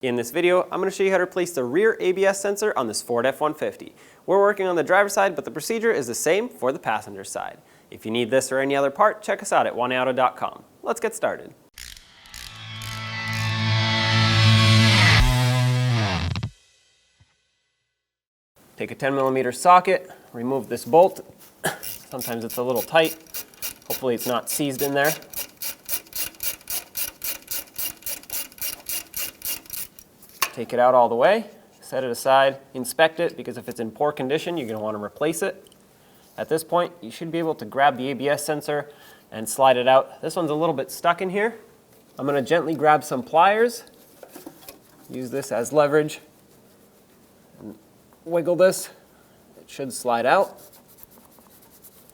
In this video, I'm going to show you how to replace the rear ABS sensor on this Ford F-150. We're working on the driver's side, but the procedure is the same for the passenger side. If you need this or any other part, check us out at oneauto.com. Let's get started. Take a 10mm socket, remove this bolt. Sometimes it's a little tight. Hopefully it's not seized in there. Take it out all the way, set it aside, inspect it, because if it's in poor condition, you're going to want to replace it. At this point, you should be able to grab the ABS sensor and slide it out. This one's a little bit stuck in here. I'm going to gently grab some pliers, use this as leverage, and wiggle this. It should slide out.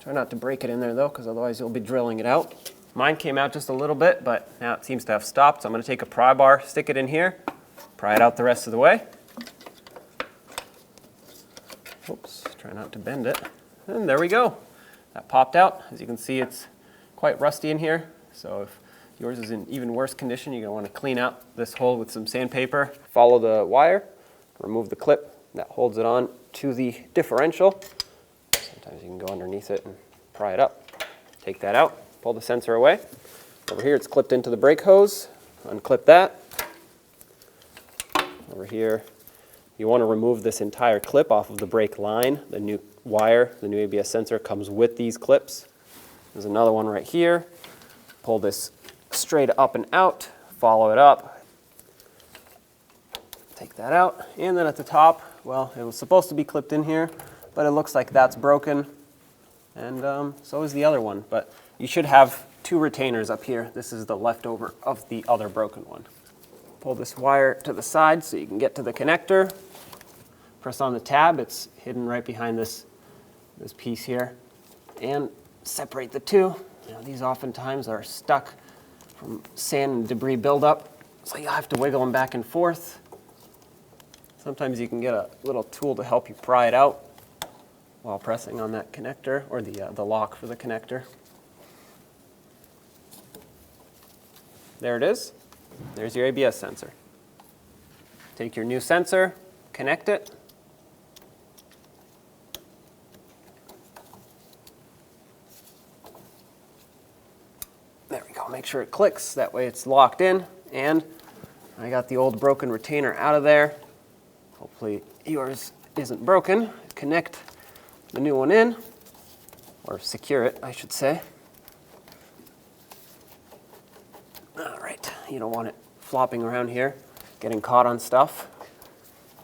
Try not to break it in there though, because otherwise you'll be drilling it out. Mine came out just a little bit, but now it seems to have stopped, so I'm going to take a pry bar, stick it in here, pry it out the rest of the way. Oops, try not to bend it. And there we go. That popped out. As you can see, it's quite rusty in here. So if yours is in even worse condition, you're going to want to clean out this hole with some sandpaper. Follow the wire, remove the clip that holds it on to the differential. Sometimes you can go underneath it and pry it up. Take that out, pull the sensor away. Over here, it's clipped into the brake hose. Unclip that. Over here, you want to remove this entire clip off of the brake line. The new wire, the new ABS sensor comes with these clips. There's another one right here. Pull this straight up and out, follow it up. Take that out, and then at the top, well, it was supposed to be clipped in here, but it looks like that's broken, and so is the other one. But you should have two retainers up here. This is the leftover of the other broken one. Pull this wire to the side so you can get to the connector. Press on the tab, it's hidden right behind this piece here. And separate the two. Now, these oftentimes are stuck from sand and debris buildup, so you have to wiggle them back and forth. Sometimes you can get a little tool to help you pry it out while pressing on that connector, or the lock for the connector. There it is. There's your ABS sensor. Take your new sensor, connect it. There we go. Make sure it clicks. That way it's locked in. And I got the old broken retainer out of there. Hopefully yours isn't broken. Connect the new one in, or secure it, I should say. All right, you don't want it flopping around here, getting caught on stuff.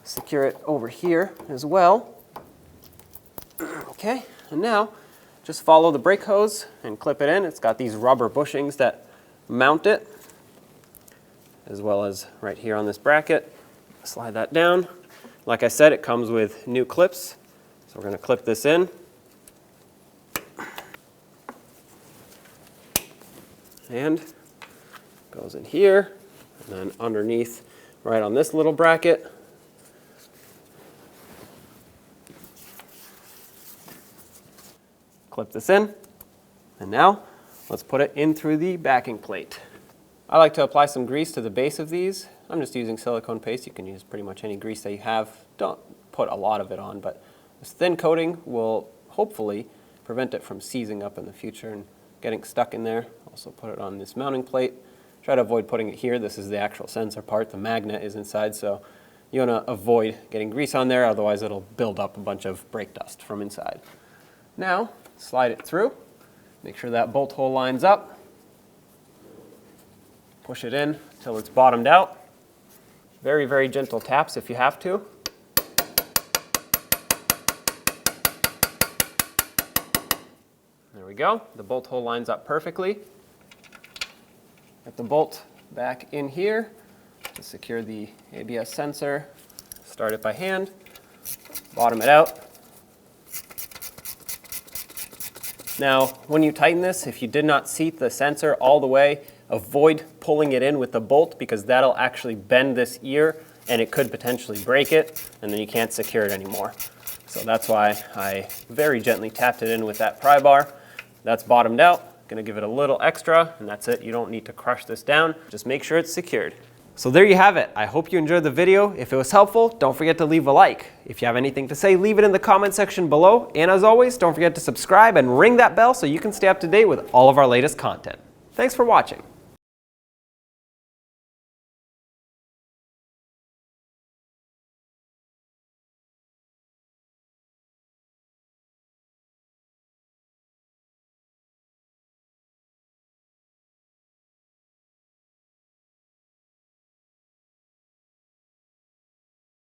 Secure it over here as well. Okay, and now just follow the brake hose and clip it in. It's got these rubber bushings that mount it, as well as right here on this bracket. Slide that down. Like I said, it comes with new clips, so we're going to clip this in. And goes in here, and then underneath, right on this little bracket. Clip this in, and now let's put it in through the backing plate. I like to apply some grease to the base of these. I'm just using silicone paste. You can use pretty much any grease that you have. Don't put a lot of it on, but this thin coating will hopefully prevent it from seizing up in the future and getting stuck in there. Also put it on this mounting plate. Try to avoid putting it here. This is the actual sensor part. The magnet is inside, so you want to avoid getting grease on there, otherwise it'll build up a bunch of brake dust from inside. Now, slide it through. Make sure that bolt hole lines up. Push it in until it's bottomed out. Very, very gentle taps if you have to. There we go. The bolt hole lines up perfectly. Get the bolt back in here to secure the ABS sensor. Start it by hand. Bottom it out. Now, when you tighten this, if you did not seat the sensor all the way, avoid pulling it in with the bolt, because that'll actually bend this ear and it could potentially break it, and then you can't secure it anymore. So that's why I very gently tapped it in with that pry bar. That's bottomed out. Going to give it a little extra, and that's it. You don't need to crush this down. Just make sure it's secured. So there you have it. I hope you enjoyed the video. If it was helpful, don't forget to leave a like. If you have anything to say, leave it in the comment section below. And as always, don't forget to subscribe and ring that bell so you can stay up to date with all of our latest content. Thanks for watching.